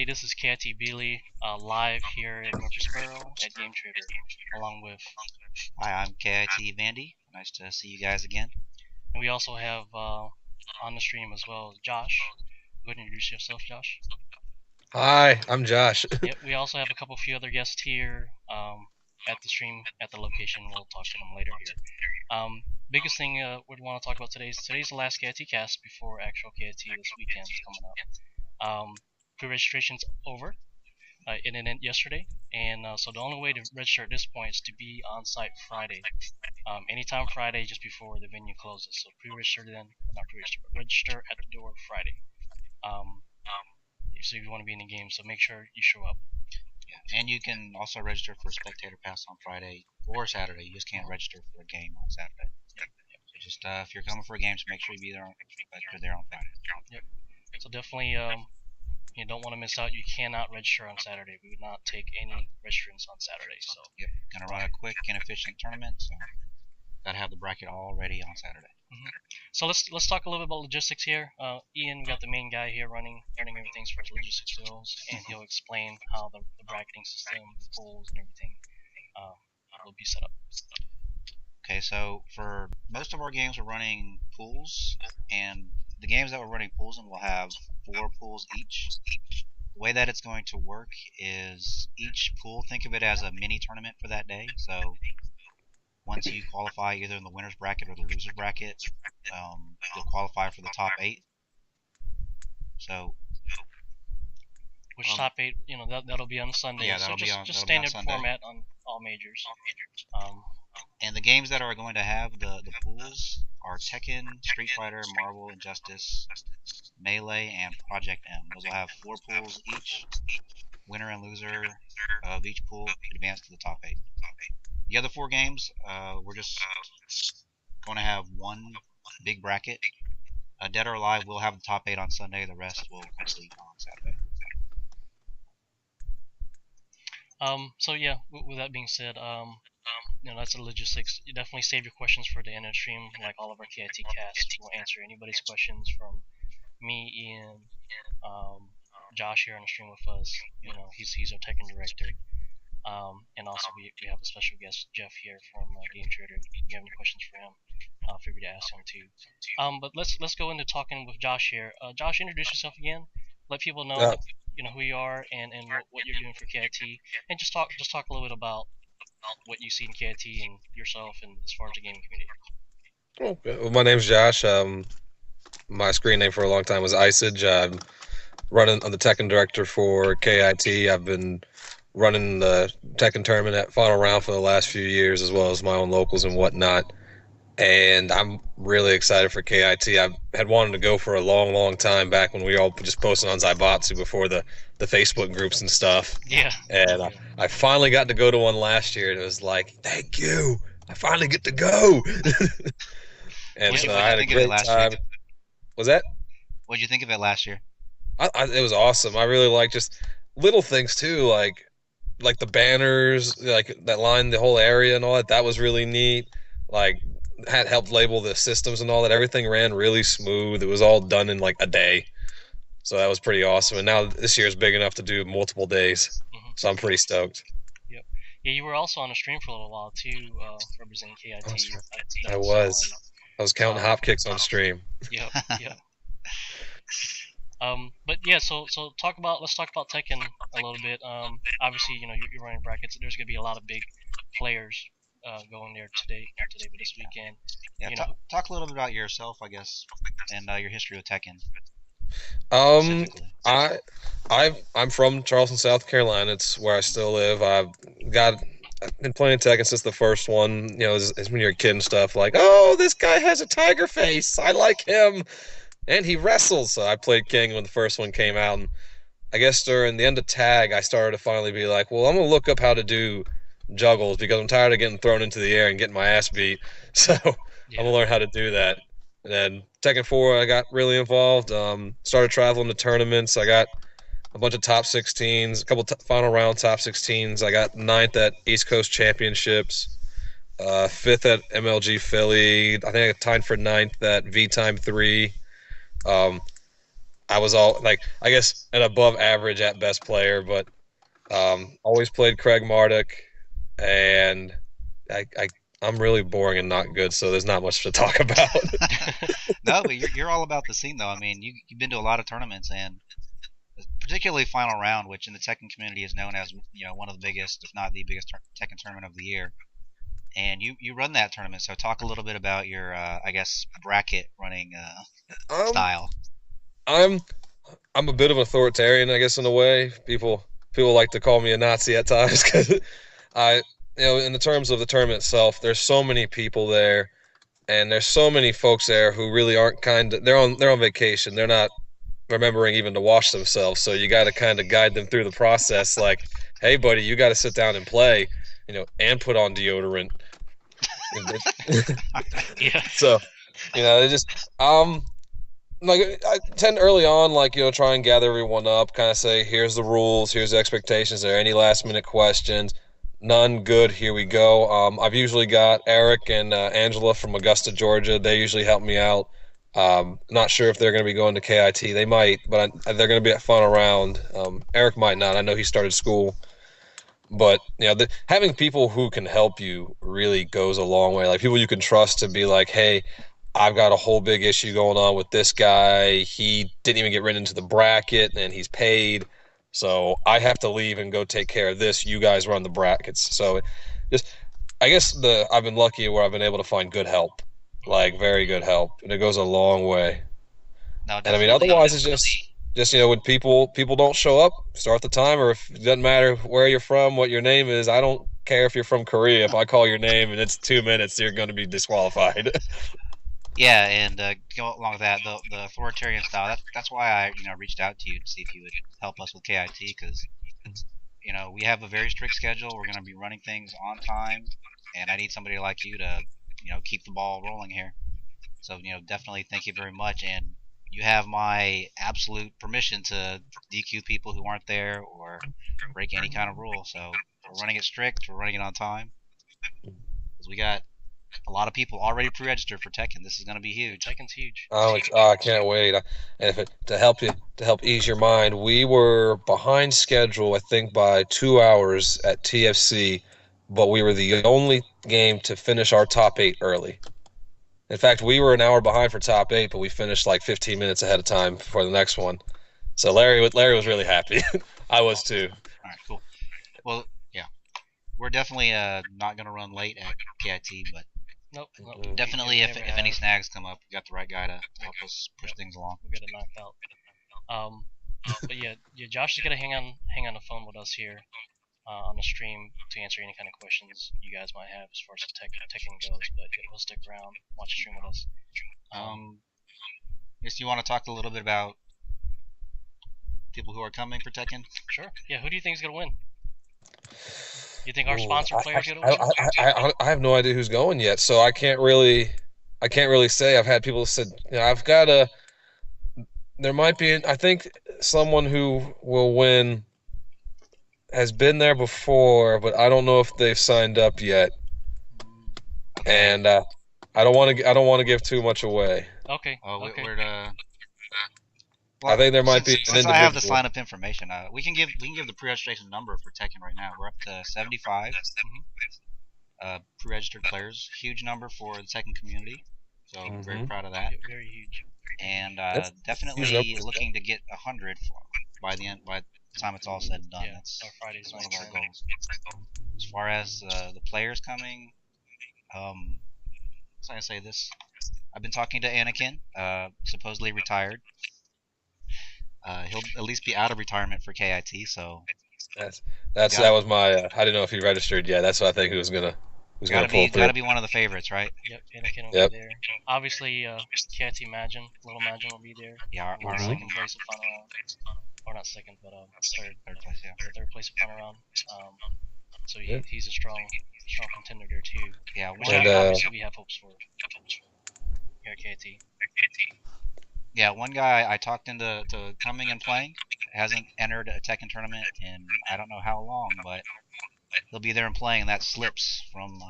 everybody. This is KiT Beely, live here in Murfreesboro at Game Trader, along with, Hi, I'm KIT Vandy. Nice to see you guys again. and we also have on the stream as well Josh. Go ahead and introduce yourself, Josh. Hi, I'm Josh. Yep, we also have a few other guests here at the stream, at the location. We'll talk to them later here. Biggest thing we want to talk about today's the last KIT cast before actual KIT this weekend is coming up. Pre-registration's over. It ended yesterday, and so the only way to register at this point is to be on site Friday, anytime Friday just before the venue closes. So pre-register then, not pre-register, but register at the door Friday. So if you want to be in the game, so make sure you show up. Yeah. And you can also register for Spectator Pass on Friday or Saturday. You just can't register for a game on Saturday. Yep. So just if you're coming for a game, just make sure you be there you're there on Friday. Yep. So definitely, you don't want to miss out. You cannot register on Saturday. We would not take any registrants on Saturday. So yep, gonna run a quick and efficient tournament. So gotta have the bracket all ready on Saturday. So let's talk a little bit about logistics here. Ian, we got the main guy here running everything as far as logistics goes, and he'll explain how the bracketing system, the pools, and everything will be set up. Okay, so for most of our games, we're running pools, and the games that we're running pools in will have 4 pools each. The way that it's going to work is each pool, think of it as a mini tournament for that day. So once you qualify either in the winner's bracket or the loser's bracket, you'll qualify for the top 8. So, which top 8, that'll be on Sunday. Yeah, that'll so be on, just that'll standard format on all majors. And the games that are going to have the pools are Tekken, Street Fighter, Marvel, Injustice, Melee, and Project M. Those will have 4 pools each. Winner and loser of each pool advance to the top 8. The other 4 games, we're just going to have one big bracket. Dead or Alive will have the top 8 on Sunday. The rest will complete on Saturday. So yeah, with that being said, that's the logistics. You definitely save your questions for the end of the stream. Like all of our KIT casts, we'll answer anybody's questions from me, Ian, Josh here on the stream with us. He's our Tekken director. And also we have a special guest, Jeff, here from Game Trader. If you have any questions for him, feel free to ask him too. But let's go into talking with Josh here. Josh, introduce yourself again. Let people know who you are and what you're doing for KIT, and just talk a little bit about what you see in KIT and yourself, and as far as the gaming community. Okay. Well, my name's Josh. My screen name for a long time was Isage. I'm running on the Tekken director for KIT. I've been running the Tekken tournament at final round for the last few years, as well as my own locals and whatnot. And I'm really excited for KIT. I had wanted to go for a long, long time back when we all just posted on Zaibatsu before the Facebook groups and stuff. Yeah. And I finally got to go to one last year, and it was like, thank you. I finally get to go. And so I had a great time. Was that? What did you think of it last year? It was awesome. I really like just little things too, like the banners, like that line the whole area and all that. That was really neat. Like had helped label the systems and all that. Everything ran really smooth. It was all done in like a day, so that was pretty awesome. And now this year is big enough to do multiple days, so I'm pretty stoked. Yep. Yeah, you were also on the stream for a little while too, representing KIT. I was counting hop kicks on stream. Yep. Yep. But yeah, so let's talk about Tekken a little bit. Obviously, you're running brackets. There's gonna be a lot of big players going there today, not today, but this weekend. Yeah, talk a little bit about yourself, I guess, and your history with Tekken. I'm from Charleston, South Carolina. It's where I still live. I've been playing Tekken since the first one. It's when you're a kid and stuff. Like, oh, this guy has a tiger face. I like him. And he wrestles, so I played King when the first one came out, and I guess during the end of tag, I started to finally be like, well, I'm going to look up how to do juggles, because I'm tired of getting thrown into the air and getting my ass beat, so I'm going to learn how to do that. And then Tekken 4, I got really involved, started traveling to tournaments. I got a bunch of top 16s, a couple final round top 16s. I got 9th at East Coast Championships, 5th at MLG Philly. I think I got tied for 9th at V-Time 3. I was all like, I guess an above average at best player, but always played Craig Marduk, and I I'm really boring and not good, so there's not much to talk about. No, but you're all about the scene though. I mean, you've been to a lot of tournaments, and particularly final round, which in the Tekken community is known as one of the biggest, if not the biggest Tekken tournament of the year. And you run that tournament, so talk a little bit about your I guess bracket running um, style. I'm I'm a bit of an authoritarian, I guess, in a way. People like to call me a Nazi at times because I, in the terms of the tournament itself, there's so many people there, and there's so many folks there who really aren't they're on vacation. They're not remembering even to wash themselves. So you got to kind of guide them through the process. Like, hey, buddy, you got to sit down and play, and put on deodorant. Yeah. So, they just like I tend early on, like try and gather everyone up, kind of say, here's the rules, here's the expectations. Are there any last minute questions? None. Good. Here we go. I've usually got Eric and Angela from Augusta, Georgia. They usually help me out. Not sure if they're going to be going to KIT. They might, but they're going to be at Fun Around. Eric might not. I know he started school, but having people who can help you really goes a long way. Like people you can trust to be like, hey, I've got a whole big issue going on with this guy. He didn't even get written into the bracket, and he's paid. So I have to leave and go take care of this. You guys run the brackets. So just, I guess I've been lucky where I've been able to find good help, like very good help, and it goes a long way. No, And I mean, definitely. otherwise, it's just when people don't show up, start the timer. If it doesn't matter where you're from, what your name is, I don't care if you're from Korea. If I call your name and it's 2 minutes, you're going to be disqualified. Yeah, and go along with that, the authoritarian style. That's why I reached out to you to see if you would help us with KIT because we have a very strict schedule. We're going to be running things on time, and I need somebody like you to keep the ball rolling here. So definitely thank you very much, and you have my absolute permission to DQ people who aren't there or break any kind of rule. So we're running it strict. We're running it on time because we got a lot of people already pre-registered for Tekken. This is going to be huge. Tekken's huge. I can't wait. And to help ease your mind, we were behind schedule, I think, by 2 hours at TFC, but we were the only game to finish our top eight early. In fact, we were an hour behind for top eight, but we finished like 15 minutes ahead of time for the next one. So Larry was really happy. I was Awesome. too. All right, cool. Well, yeah, we're definitely not going to run late at KIT, but Nope. definitely if any snags come up, we got the right guy to help us push things along. We'll get it knocked out. But yeah, Josh is gonna hang on the phone with us here on the stream to answer any kind of questions you guys might have as far as Tekken goes. But he'll stick around, watch the stream with us. Guess you want to talk a little bit about people who are coming for Tekken? Sure. Yeah. Who do you think is gonna win? You think our Ooh, sponsor player's gonna win? I have no idea who's going yet, so I can't really say. I've had people said, I've got a. There might be, I think, someone who will win has been there before, but I don't know if they've signed up yet. Okay. And I don't want to give too much away. Okay. Okay. I think there might be an since I have the individual. sign up information, we can give the pre-registration number for Tekken right now. We're up to 75 pre-registered players. Huge number for the Tekken community. So very proud of that. Yeah, very huge. And That's definitely huge number. looking to get 100 by the time it's all said and done. Yeah, That's our Friday's one of night our train. goals. As far as the players coming, so I say this. I've been talking to Anakin, supposedly retired. He'll at least be out of retirement for KIT. So That was my. I didn't know if he registered yet. That's what I think he was gonna pull through. gotta be one of the favorites, right? Yep, Anakin will Yep. be there. Obviously, KT Magin, Little Magin will be there. Yeah, He was second place at Final Round. Or not second, but third. Third place, yeah. Third place at Final Round. So he's a strong contender there too. Yeah, Which And, obviously we have hopes for here at KT. yeah, one guy I talked into coming and playing hasn't entered a Tekken tournament in I don't know how long, but he'll be there and playing. That Slips from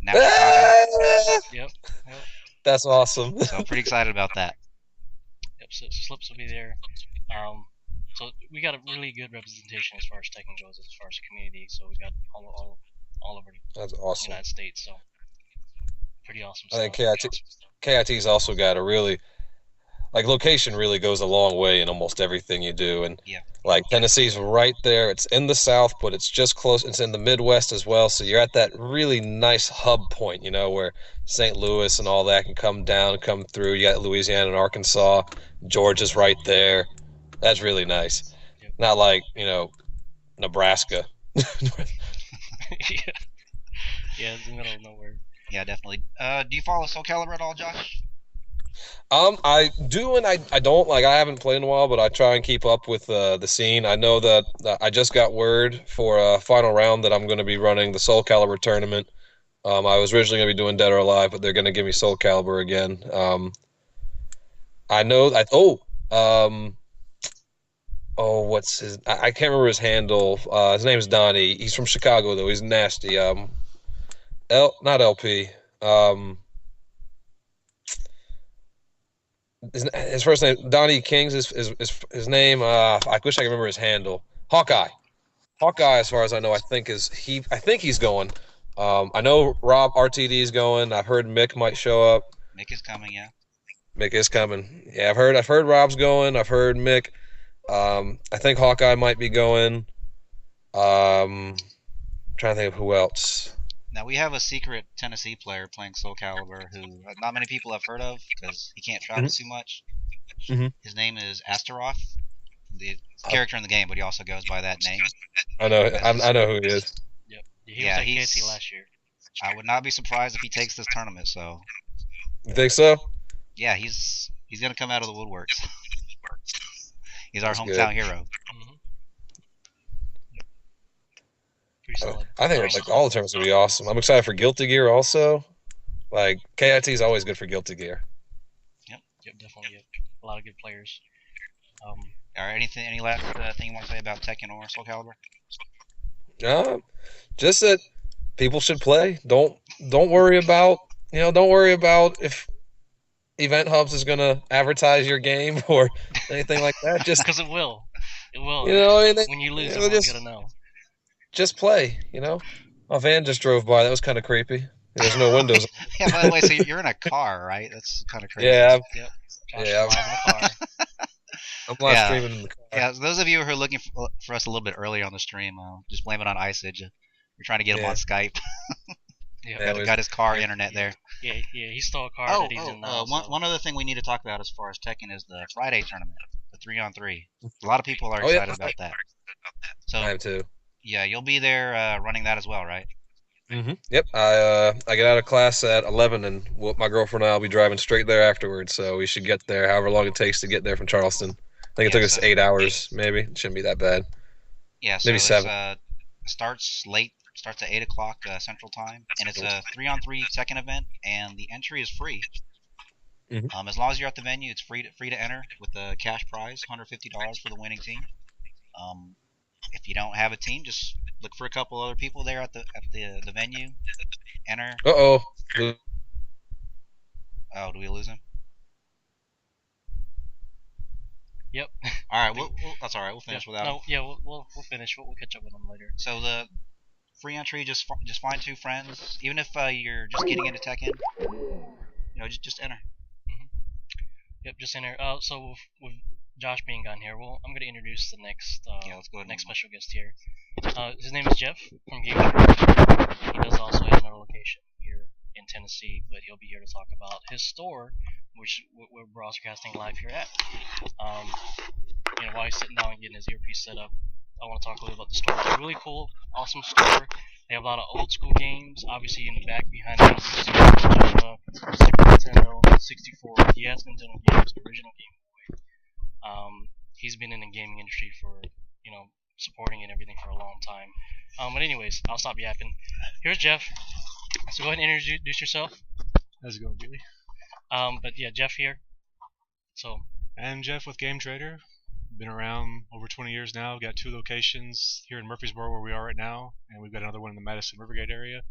Chicago. Yep. That's awesome. So pretty excited about that. Yep, so Slips will be there. So we got a really good representation as far as Tekken goes, as far as community. So we got all over the That's awesome. United States. So pretty awesome I think stuff. KIT's also got a really like location really goes a long way in almost everything you do, and Yeah. like Tennessee's right there. It's in the South, but it's just close. It's in the Midwest as well, so you're at that really nice hub point, where St. Louis and all that can come down, come through. You got Louisiana and Arkansas. Georgia's right there. That's really nice. Yep. Not like Nebraska. yeah, yeah, it's in the middle of nowhere. Yeah, definitely. Do you follow Soul Calibur at all, Josh? I do and I don't. Like, I haven't played in a while, but I try and keep up with the scene. I know that I just got word for a final round that I'm going to be running the Soul Calibur tournament. I was originally going to be doing Dead or Alive, but they're going to give me Soul Calibur again. I know. Um, what's his? I can't remember his handle. His name's Donnie. He's from Chicago though. He's nasty. Not LP. Um, his first name Donnie King's his name. I wish I could remember his handle. Hawkeye. Hawkeye, as far as I know, I think he's going. I know Rob RTD is going. I've heard Mick might show up. Mick is coming, yeah. Mick is coming. Yeah, I've heard Rob's going. I've heard Mick. I think Hawkeye might be going. Trying to think of who else. Now we have a secret Tennessee player playing Soul Calibur who not many people have heard of because he can't travel too much. Mhm. His name is Astaroth, the character in the game, but he also goes by that name. I know. I know who he is. Yep. He Yeah, was at he's- KT last year. I would not be surprised if he takes this tournament. So You think so? yeah, he's gonna come out of the woodworks. He's our That's hometown good. hero. Mm-hmm. Pretty solid. I think like all the tournaments will be awesome. I'm excited for Guilty Gear also. Like KIT is always good for Guilty Gear. Yep, definitely. Yep. A lot of good players. Or any last thing you want to say about Tekken or Soul Calibur? Just that people should play. Don't worry about if Event Hubs is gonna advertise your game or anything like that. Just because it will. It will. When you lose, just everyone's gonna know. just play. A van just drove by. That was kind of creepy. There's no windows. Yeah, by the way, so you're in a car, right? That's kind of crazy. Yeah, Yep. Josh Yeah. is live in the car. I'm live Yeah. streaming in the car. Yeah, so those of you who are looking for us a little bit earlier on the stream, just blame it on iSage. We're trying to get him Yeah. on Skype. Yep. Yeah, got his car internet there. Yeah, he stole a car Oh, that he's in now. so. one other thing we need to talk about as far as Tekken is the Friday tournament, the 3-on-3. A lot of people are Oh, yeah. excited about that. So I am too. yeah, you'll be there running that as well, right? Yep. I get out of class at 11, and my girlfriend and I will be driving straight there afterwards. So we should get there however long it takes to get there from Charleston. I think it took us 8 hours, maybe. It shouldn't be that bad. Yeah, so Maybe it's, 7. starts late. Starts at 8 o'clock Central Time, and it's a 3-on-3 second event, and the entry is free. Mhm. As long as you're at the venue, it's free to enter with the cash prize, $150 for the winning team. If you don't have a team, just look for a couple other people there at the venue. Enter. Uh-oh. Oh, do we lose him? Yep. All right, that's all right. We'll finish without him. No, yeah, we'll finish. We'll catch up with him later. So the free entry, just find 2 friends, even if you're just getting into Tekken. Just enter. Yep, just enter. So with Josh being gone here, I'm gonna introduce the next Let's go ahead. next special guest here. His name is Jeff from Game Trader. He does also have another location here in Tennessee, but he'll be here to talk about his store, which we're broadcasting live here at. While he's sitting down and getting his earpiece set up, I want to talk a little about the store. It's a really cool, awesome store. They have a lot of old school games. Obviously, in the back behind them, Super Nintendo, 64. He has Nintendo games, original Game Boy. He's been in the gaming industry for, supporting and everything for a long time. But anyways, I'll stop yapping. Here's Jeff. So go ahead and introduce yourself. How's it going, Billy? But yeah, Jeff here. So I'm Jeff with Game Trader. Been around over 20 years now. We've got 2 locations here in Murfreesboro where we are right now, and we've got another one in the Madison Rivergate area.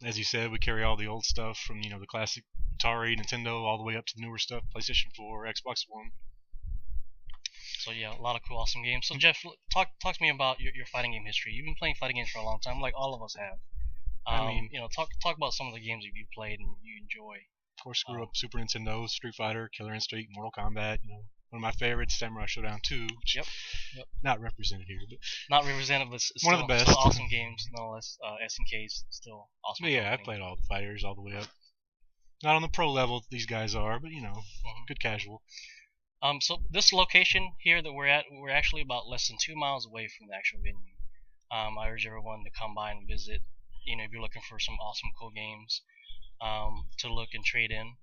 As you said, we carry all the old stuff from the classic Atari, Nintendo, all the way up to the newer stuff, PlayStation 4, Xbox One. So yeah, a lot of cool, awesome games. So Jeff, talk to me about your fighting game history. You've been playing fighting games for a long time, like all of us have. I mean, talk about some of the games that you played and you enjoy. Of course, grew up Super Nintendo, Street Fighter, Killer Instinct, Mortal Kombat. One of my favorites, Samurai Showdown 2. Which Yep. Not represented here, but not represented, but one of the best. Still awesome games, nonetheless. SNK's still awesome. But yeah, I played all the fighters all the way up. Not on the pro level these guys are, but good casual. So this location here that we're at, we're actually about less than 2 miles away from the actual venue. I urge everyone to come by and visit. If you're looking for some awesome, cool games to look and trade in,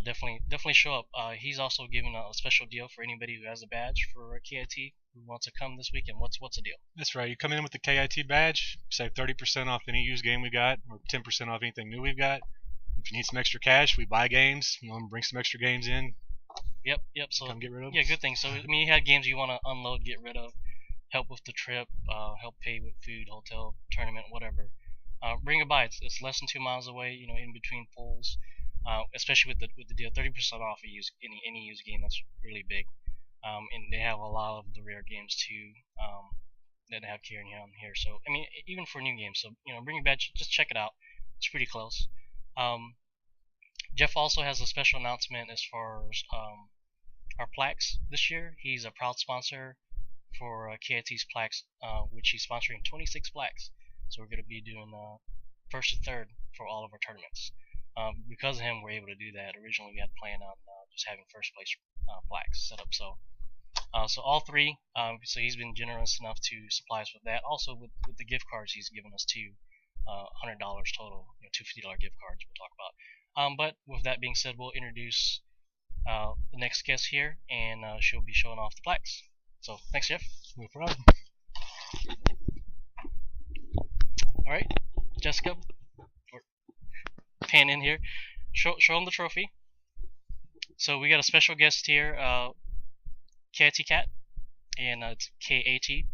definitely show up. He's also giving a special deal for anybody who has a badge for KiT who wants to come this weekend. What's the deal? That's right. You come in with the KiT badge, save 30% off any used game we got, or 10% off anything new we've got. If you need some extra cash, we buy games. Bring some extra games in. Yep. So come get rid of. Yeah, good thing. So you had games you want to unload, get rid of, help with the trip, help pay with food, hotel, tournament, whatever. Bring it by. It's less than 2 miles away. In between pools. Especially with the deal, 30% off any used game. That's really big. And they have a lot of the rare games too that they have carrying on here. So even for new games. So bring your badge, just check it out. It's pretty close. Jeff also has a special announcement as far as our plaques this year. He's a proud sponsor for KiT's plaques, which he's sponsoring 26 plaques. So we're going to be doing first to third for all of our tournaments. Because of him, we're able to do that. Originally, we had planned on just having first place plaques set up. So all three. So he's been generous enough to supply us with that. Also with the gift cards he's given us too. $100 total. Two $50 gift cards we'll talk about. But with that being said, we'll introduce the next guest here, and she'll be showing off the plaques. So thanks, Jeff. No problem. All right, Jessica, pan in here. Show them the trophy. So we got a special guest here, KiT Cat, and it's KAT,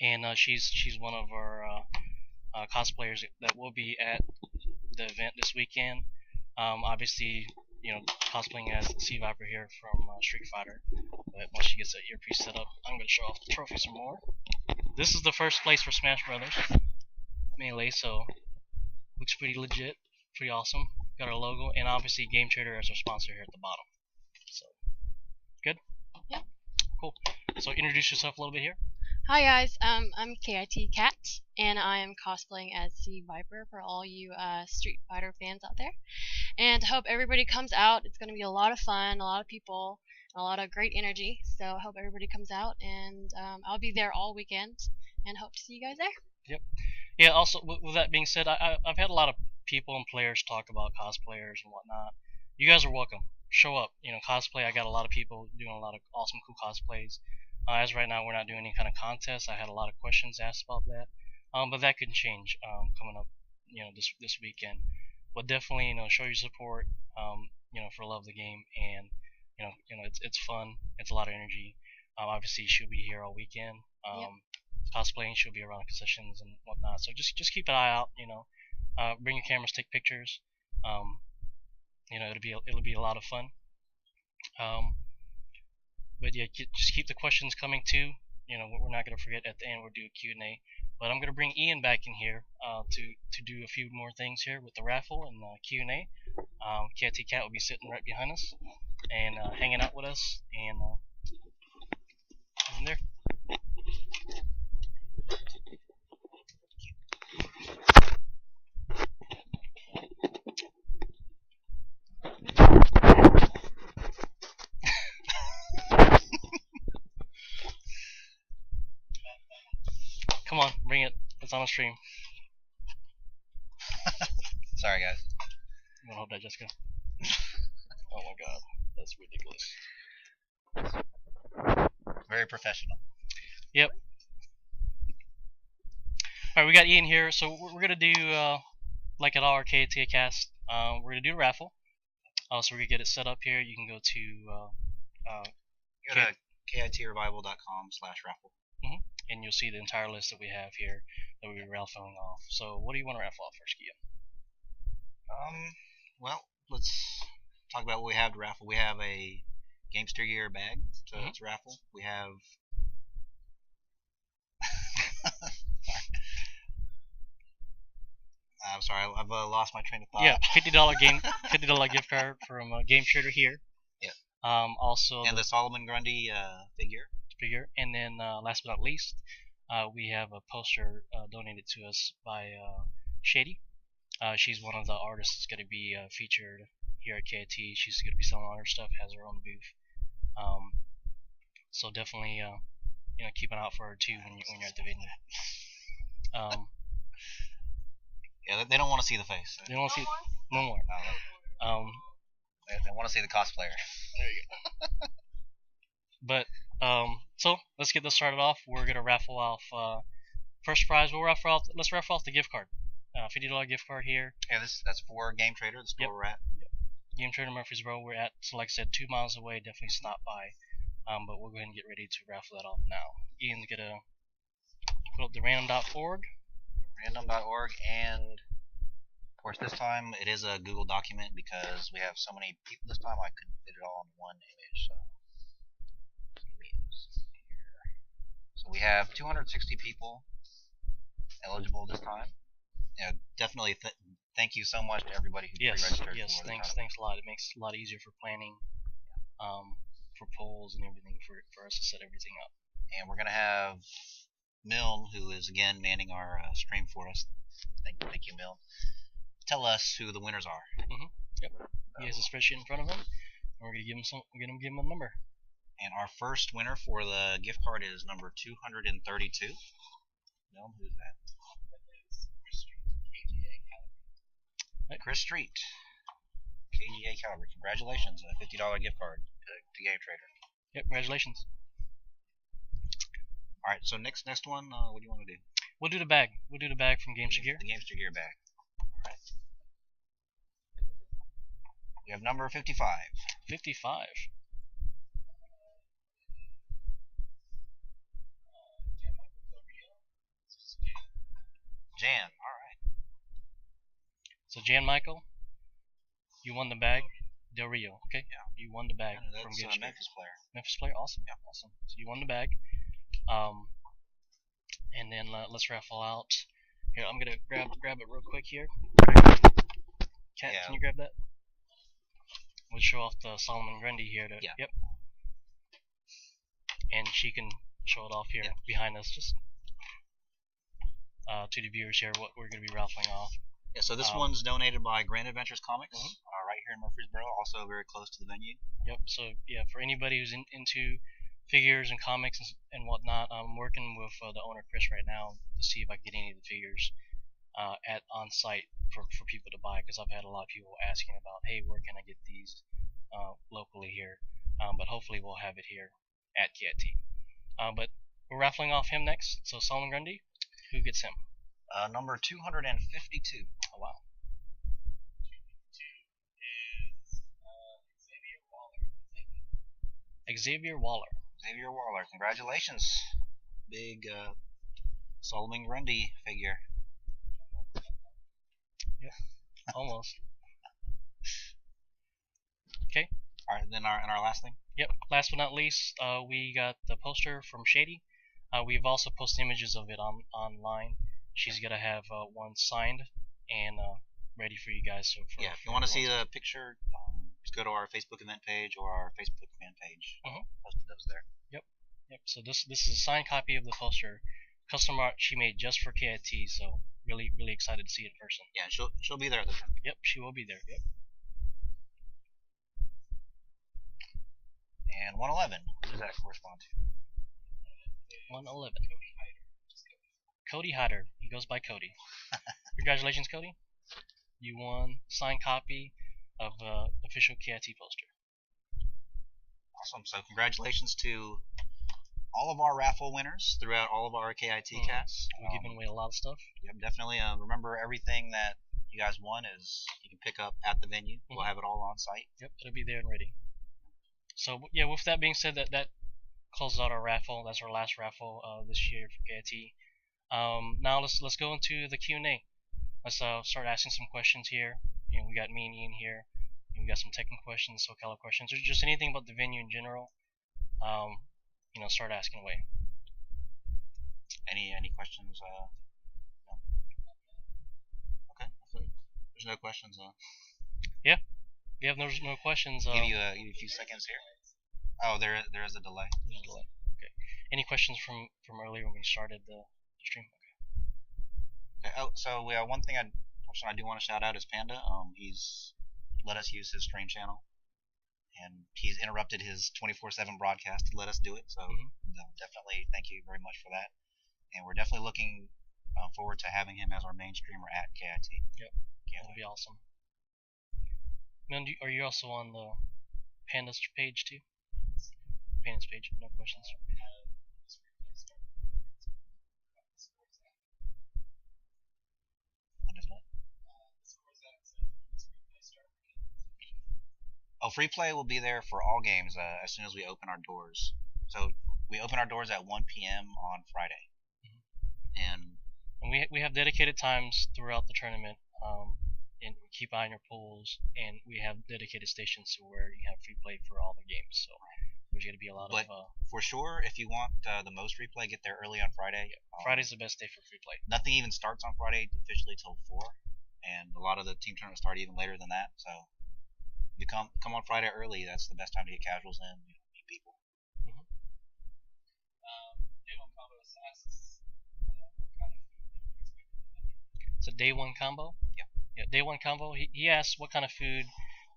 and she's one of our cosplayers that will be at the event this weekend. Obviously, cosplaying as Sea Viper here from Street Fighter. But once she gets that earpiece set up, I'm going to show off the trophy some more. This is the first place for Smash Brothers Melee, so looks pretty legit, pretty awesome. Got our logo, and obviously Game Trader as our sponsor here at the bottom. So, good? Yep. Cool. So introduce yourself a little bit here. Hi guys, I'm KiT Cat, and I am cosplaying as Sea Viper for all you Street Fighter fans out there. And hope everybody comes out. It's going to be a lot of fun, a lot of people, and a lot of great energy. So I hope everybody comes out, and I'll be there all weekend, and hope to see you guys there. Yep. Yeah. Also, with that being said, I've had a lot of people and players talk about cosplayers and whatnot. You guys are welcome. Show up. Cosplay. I got a lot of people doing a lot of awesome, cool cosplays. As right now, we're not doing any kind of contest. I had a lot of questions asked about that, but that could change coming up, this weekend. But definitely, show your support, for love of the game, and it's fun. It's a lot of energy. Obviously, she'll be here all weekend. Yep. Cosplaying, she'll be around concessions and whatnot. So just keep an eye out. Bring your cameras, take pictures. It'll be a lot of fun. But yeah, just keep the questions coming too. We're not gonna forget at the end. We'll do a Q&A. But I'm gonna bring Ian back in here to do a few more things here with the raffle and Q&A. KiT Cat will be sitting right behind us and hanging out with us and in there. Come on, bring it. It's on a stream. Sorry, guys. You wanna hold that, Jessica? Oh my god, that's ridiculous. Very professional. Yep. Alright, we got Ian here, so we're gonna do like at all our KiT cast. We're gonna do a raffle. So we're gonna get it set up here. You can go to Go to kitrevival.com/raffle. and you'll see the entire list that we have here that we'll be raffling off. So what do you want to raffle off first, Kia? Well, let's talk about what we have to raffle. We have a Gamester Gear bag to raffle. We have. I'm sorry, I've lost my train of thought. Yeah, $50 gift card from Game Trader here. Yeah. Also And the Solomon Grundy figure, and then last but not least, we have a poster donated to us by Shady. She's one of the artists that's going to be featured here at KIT. She's going to be selling all her stuff, has her own booth. So definitely, keep an eye out for her too when you're at the venue. Yeah, they don't want to see the face. They don't want to see no more. They want to see the cosplayer. There you go. But so let's get this started off. We're gonna raffle off first prize. Let's raffle off the gift card. $50 gift card here. Yeah, that's for Game Trader, the store we're at. Yep. Game Trader Murfreesboro. We're at, so like I said, 2 miles away. Definitely stop by. But we'll go ahead and get ready to raffle that off now. Ian's gonna put up the random.org. Random.org, and of course this time it is a Google document because we have so many people. This time I couldn't fit it all in one image. So we have 260 people eligible this time. Definitely thank you so much to everybody who pre-registered. Yes, thanks a lot. It makes it a lot easier for planning, for polls and everything for us to set everything up. And we're gonna have Milne, who is again manning our stream for us. Thank you, Milne. Tell us who the winners are. Yep. He has a spreadsheet in front of him, and we're gonna give him a number. And our first winner for the gift card is number 232. Milne, who's that? Chris Street, KGA Calgary. Congratulations, a $50 gift card to Game Trader. Yep, congratulations. All right, so next one, what do you want to do? We'll do the bag. We'll do the bag from Gamester Gear. The Gamester Gear bag. All right. We have number 55. 55. Jan, all right. So Jan Michael, you won the bag. Del Rio, okay? Yeah. You won the bag from Gamester Gear. Memphis player. Memphis player, awesome. Yeah, awesome. So you won the bag. And then let's raffle out. Here, I'm gonna grab it real quick here. Can you grab that? We'll show off the Solomon Grundy here. Yep. And she can show it off here behind us, just to the viewers here, what we're gonna be raffling off. Yeah, so this one's donated by Grand Adventures Comics, right here in Murfreesboro, also very close to the venue. Yep. So yeah, for anybody who's into figures and comics and whatnot, I'm working with the owner Chris right now to see if I can get any of the figures on site for people to buy, because I've had a lot of people asking about, hey, where can I get these locally here? But hopefully we'll have it here at KIT. But we're raffling off him next. So Solomon Grundy, who gets him? Number 252. Oh wow. Xavier Waller. Xavier Waller, congratulations. Big Solomon Grundy figure. Yeah, almost. Okay. All right, then our last thing. Yep. Last but not least, we got the poster from Shady. We've also posted images of it online. She's gonna have one signed and ready for you guys. So if you want to see the picture, just go to our Facebook event page or our Facebook fan page. Posted those there. Yep. So this is a signed copy of the poster, custom art she made just for KIT. So really excited to see it in person. Yeah, she'll be there at the time. Yep, she will be there. Yep. And 111. Who does that correspond to? 111. Cody Hyder. He goes by Cody. Congratulations, Cody. You won signed copy of official KIT poster. Awesome. So congratulations to all of our raffle winners throughout all of our KIT casts. We're giving away a lot of stuff. Yep, definitely. Remember, everything that you guys won is you can pick up at the venue. We'll have it all on site. Yep, it'll be there and ready. So yeah, with that being said, that closes out our raffle. That's our last raffle this year for KIT. Now let's go into the Q&A. Let's start asking some questions here, we got me and Ian here. We got some Tekken questions, SoCal questions, or just anything about the venue in general. Start asking away. Any questions? No? Okay. There's no questions. Yeah. If you have no questions, give you a few seconds here. Oh, there is a delay. There's a delay. Okay. Any questions from earlier when we started the stream? Okay. Oh, so one thing I do want to shout out is Panda. He's let us use his stream channel, and he's interrupted his 24/7 broadcast to let us do it. So definitely thank you very much for that. And we're definitely looking forward to having him as our main streamer at KIT. Yep. That'll be awesome. Man, are you also on the Pandas page too? Pandas page, no questions. Oh, free play will be there for all games as soon as we open our doors. So we open our doors at 1 p.m. on Friday, and we have dedicated times throughout the tournament. And keep eye on your pools, and we have dedicated stations to where you have free play for all the games. So there's going to be a lot but of. For sure, if you want the most free play, get there early on Friday. Yeah, Friday's the best day for free play. Nothing even starts on Friday officially till 4, and a lot of the team tournaments start even later than that. So if you come on Friday early, that's the best time to get casuals in, meet people. Day one combo asks what kind of food you expect. It's a day one combo. Yeah, day one combo. He asked what kind of food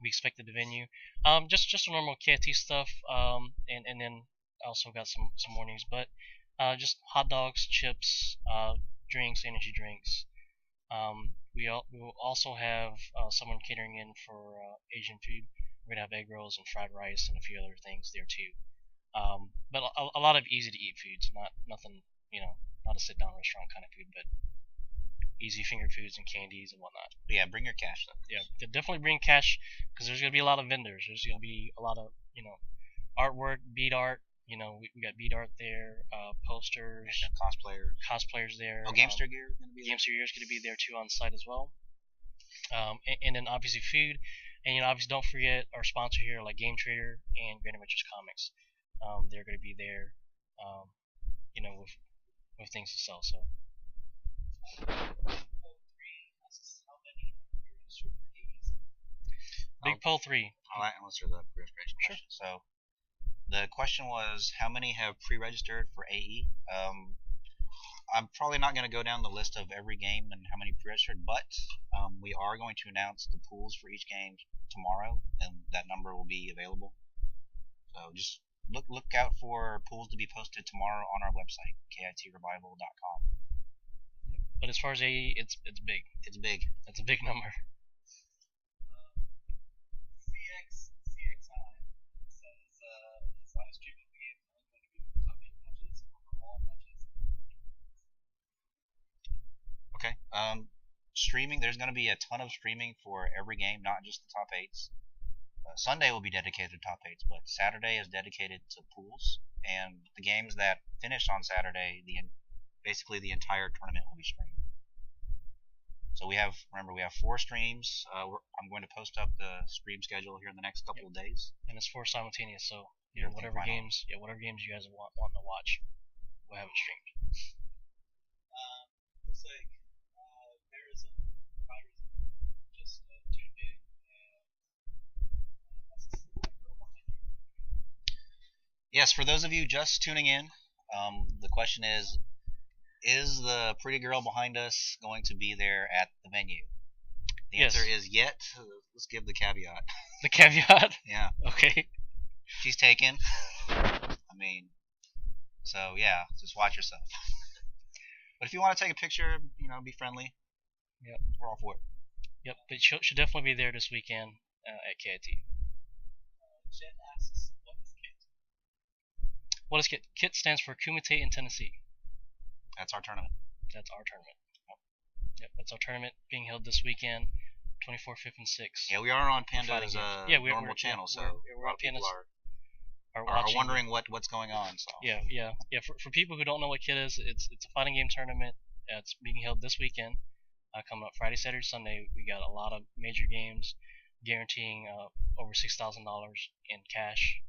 we expect at the venue. Just normal KIT stuff. And then also got some warnings, but just hot dogs, chips, drinks, energy drinks. We will also have someone catering in for Asian food. We're gonna have egg rolls and fried rice and a few other things there too. But a lot of easy to eat foods, nothing, not a sit down restaurant kind of food, but easy finger foods and candies and whatnot. Yeah, bring your cash though. Yeah, definitely bring cash because there's gonna be a lot of vendors. There's gonna be a lot of artwork, bead art. We got bead art there, posters, cosplayers there. Oh, Gamester gear is gonna be there. Gamester gear is gonna be there too on site as well. And then obviously food, and obviously don't forget our sponsor here like Game Trader and Grand Adventures Comics. They're gonna be there, with things to sell. So. Big Poll 3. I'll answer the pre-registration question. So the question was, how many have pre-registered for AE? I'm probably not going to go down the list of every game and how many pre-registered, but we are going to announce the pools for each game tomorrow, and that number will be available. So just look out for pools to be posted tomorrow on our website, kitrevival.com. But as far as AE, it's big. It's big. It's a big number. CXI says his live stream of the game is only going to be top 8 matches or for all matches. Okay. Streaming, there's going to be a ton of streaming for every game, not just the top 8s. Sunday will be dedicated to top 8s, but Saturday is dedicated to pools, and the games that finish on Saturday, basically the entire tournament will be streamed. So remember we have 4 streams. I'm going to post up the stream schedule here in the next couple of days. And it's 4 simultaneous, so whatever games you guys want to watch, we'll have it streamed. Looks like Verism, just tuned in. Yes, for those of you just tuning in, the question is the pretty girl behind us going to be there at the venue? The Yes. answer is yet. Let's give the caveat. The caveat? Yeah. Okay. She's taken. So yeah, just watch yourself. But if you want to take a picture, be friendly. Yep. We're all for it. Yep, but she'll definitely be there this weekend at KIT. Jen asks, what is KIT? What is KIT? KIT stands for Kumite in Tennessee. That's our tournament. That's our tournament. Yep, that's our tournament being held this weekend, 24th, 5th, and 6th. Yeah, we are on Panda's normal channel, so we're on Panda's. Are wondering what's going on. So Yeah. For people who don't know what KIT is, it's a fighting game tournament. It's being held this weekend. coming up Friday, Saturday, Sunday. We got a lot of major games, guaranteeing over $6,000 in cash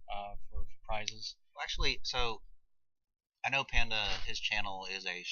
for prizes. Well, actually, so I know Panda, his channel is a